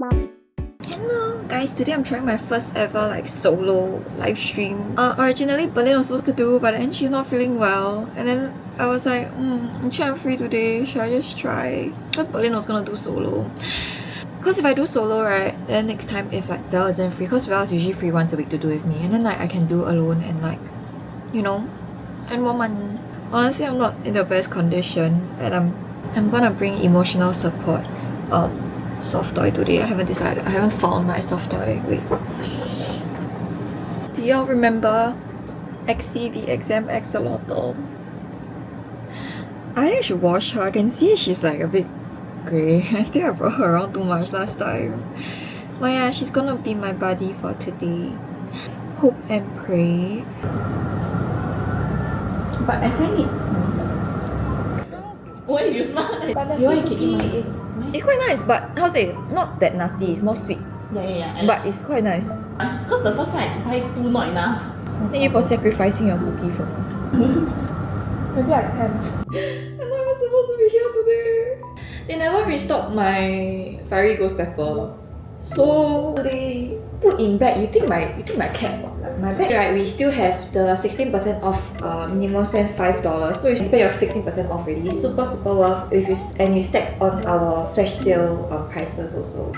Hello guys, today I'm trying my first ever like solo live stream. Originally Berlin was supposed to do, but then she's not feeling well, and then I was like, I'm sure I'm free today, should I just try? Because Berlin was gonna do solo. Because if I do solo, right, then next time if like Val isn't free, because Val is usually free once a week to do with me, and then like I can do alone and like, you know, earn more money. Honestly, I'm not in the best condition, and I'm gonna bring emotional support. Soft toy today. I haven't decided. I haven't found my soft toy. Wait. Do y'all remember Exie the exam axolotl? I think I should wash her. I can see she's like a bit grey. I think I brought her around too much last time. But yeah, she's gonna be my buddy for today. Hope and pray. But I find it nice. Why you smart? But the cookie is... It's quite nice, but how to say? Not that nutty, it's more sweet. Yeah. But it's quite nice. Because the first time I buy two not enough. Thank you for sacrificing your cookie for me. Maybe I can. I'm not even supposed to be here today. They never restocked my fiery ghost pepper. So they put in bag. You think my cat like my bag, right? We still have the 16% off minimum spend $5. So you spend your 16% off already. Super worth if you and you stack on our flash sale prices also.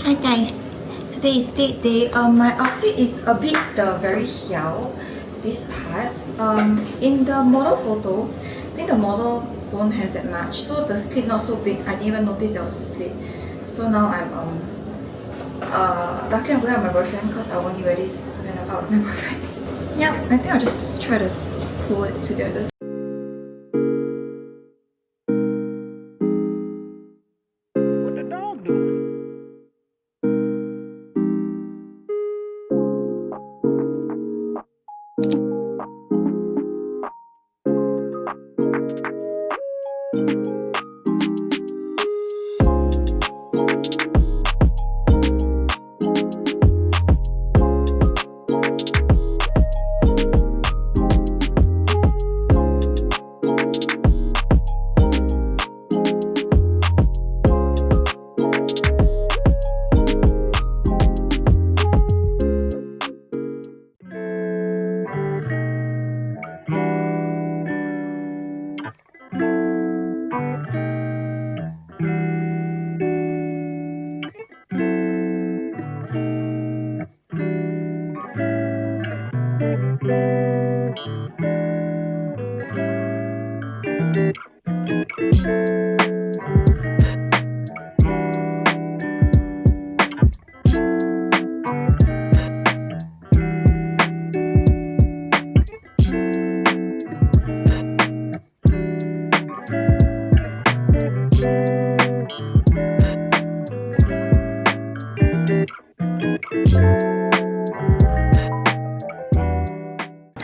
Hi guys, today is date day. My outfit is a bit very hiao, this part. In the model photo, I think the model won't have that much, so the slit not so big. I didn't even notice there was a slit. So now I'm luckily I'm going with my boyfriend because I only wear this when I'm out with my boyfriend. Yeah, I think I'll just try to pull it together. What the dog doing?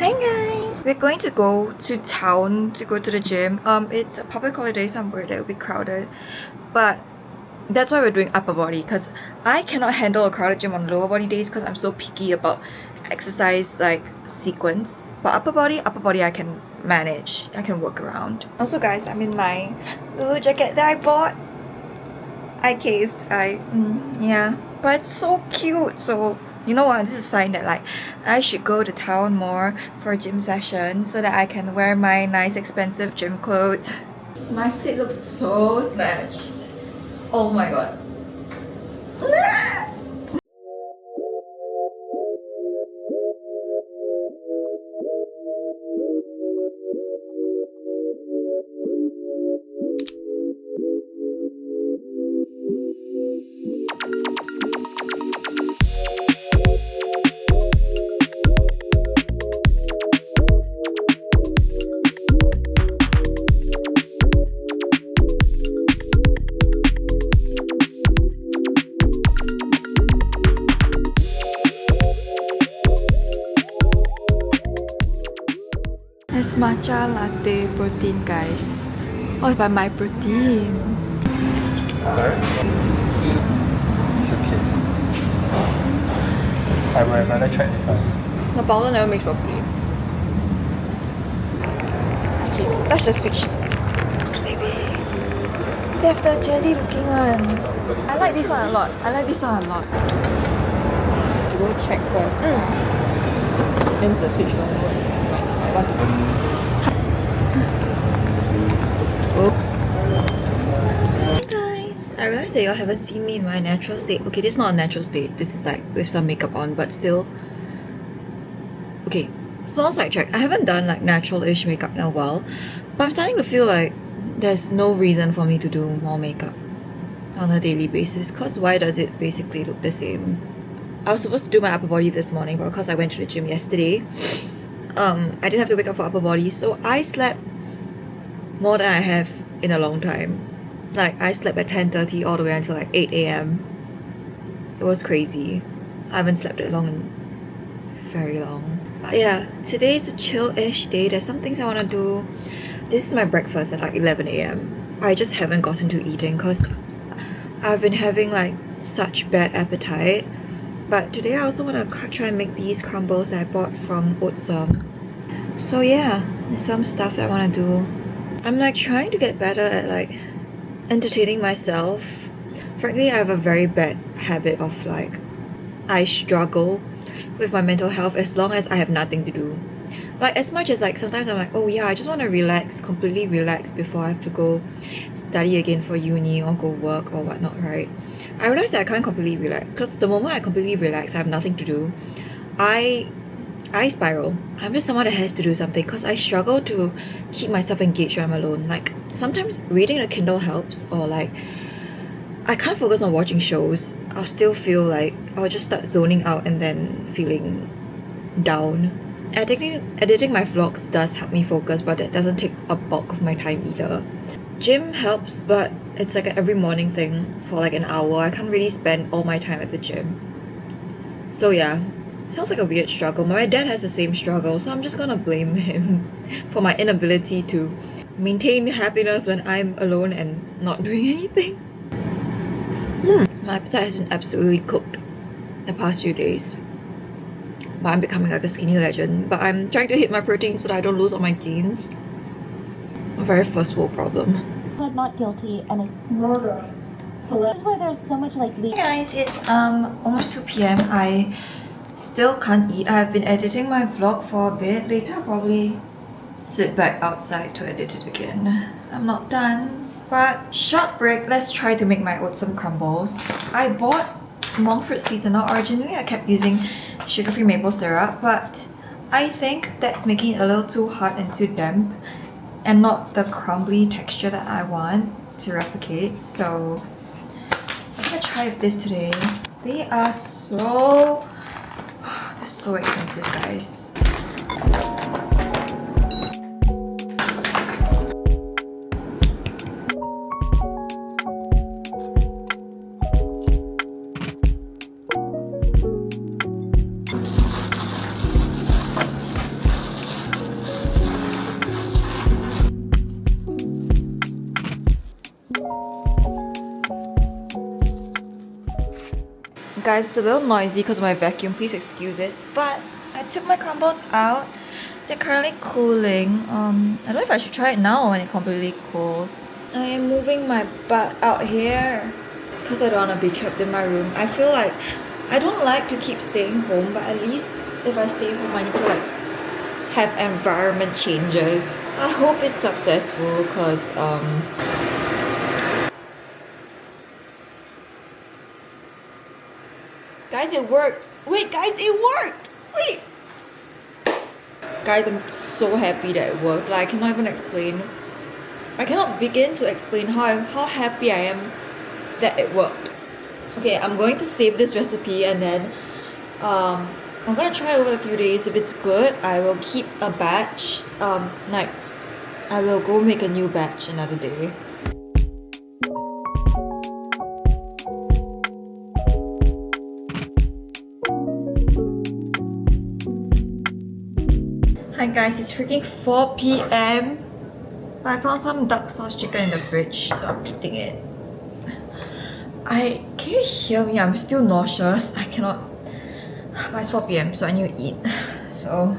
Hi guys! We're going to go to town to go to the gym. It's a public holiday, so I'm worried it will be crowded. But that's why we're doing upper body, because I cannot handle a crowded gym on lower body days because I'm so picky about exercise like sequence. But upper body I can manage. I can work around. Also guys, I'm in my little jacket that I bought. I caved. Yeah. But it's so cute. So you know what? This is a sign that like I should go to town more for a gym session so that I can wear my nice expensive gym clothes. My fit looks so snatched. Oh my god. It's matcha latte protein, guys. Oh, by my protein. It's okay. I would have rather tried this one. The powder never mixed properly. Actually, let's just switch. Baby, they have the jelly looking one. I like this one a lot. I like this one a lot. Go check first. Then the switch don't work. I want to. Hey guys, I realized that y'all haven't seen me in my natural state. Okay, this is not a natural state. This is like with some makeup on, but still. Okay, small sidetrack. I haven't done like natural-ish makeup in a while, but I'm starting to feel like there's no reason for me to do more makeup on a daily basis, because why does it basically look the same? I was supposed to do my upper body this morning, but because I went to the gym yesterday, I didn't have to wake up for upper body, so I slept more than I have in a long time. Like, I slept at 10:30 all the way until like 8 a.m. It was crazy. I haven't slept that long in very long. But yeah, today is a chill-ish day. There's some things I want to do. This is my breakfast at like 11 a.m. I just haven't gotten to eating because I've been having like such bad appetite. But today I also want to try and make these crumbles I bought from osmo. So yeah, there's some stuff that I want to do. I'm like trying to get better at like entertaining myself. Frankly, I have a very bad habit of like, I struggle with my mental health as long as I have nothing to do. Like, as much as like sometimes I'm like, oh yeah, I just want to relax, completely relax before I have to go study again for uni or go work or whatnot, right? I realize that I can't completely relax because the moment I completely relax, I have nothing to do, I spiral. I'm just someone that has to do something because I struggle to keep myself engaged when I'm alone. Like, sometimes reading the Kindle helps, or like I can't focus on watching shows. I'll still feel like I'll just start zoning out and then feeling down. Editing my vlogs does help me focus, but that doesn't take a bulk of my time either. Gym helps, but it's like an every morning thing for like an hour. I can't really spend all my time at the gym. So yeah, sounds like a weird struggle. My dad has the same struggle, so I'm just gonna blame him for my inability to maintain happiness when I'm alone and not doing anything. My appetite has been absolutely cooked the past few days. But I'm becoming like a skinny legend. But I'm trying to hit my protein so that I don't lose all my gains. A very first world problem. But not guilty and is murder. So this is where there's so much like Hey guys, it's almost 2 p.m. I still can't eat. I've been editing my vlog for a bit. Later I'll probably sit back outside to edit it again. I'm not done. But short break, let's try to make my oatsum crumbles. I bought monk fruit sweetener. Originally I kept using sugar-free maple syrup, but I think that's making it a little too hard and too damp and not the crumbly texture that I want to replicate. So I'm gonna try with this today. They are so... they're so expensive, guys. Guys, it's a little noisy because of my vacuum, please excuse it. But I took my crumbles out. They're currently cooling. I don't know if I should try it now or when it completely cools. I am moving my butt out here because I don't want to be trapped in my room. I feel like I don't like to keep staying home, but at least if I stay home, I need to like have environment changes. I hope it's successful because guys, it worked! Wait, guys, it worked! Wait! Guys, I'm so happy that it worked. Like, I cannot even explain. I cannot begin to explain how happy I am that it worked. Okay, I'm going to save this recipe and then I'm gonna try over a few days. If it's good, I will keep a batch. Like, I will go make a new batch another day. Hi guys, it's freaking 4 p.m. But I found some dark sauce chicken in the fridge, so I'm eating it. Can you hear me? I'm still nauseous. I But it's 4 p.m. so I need to eat. So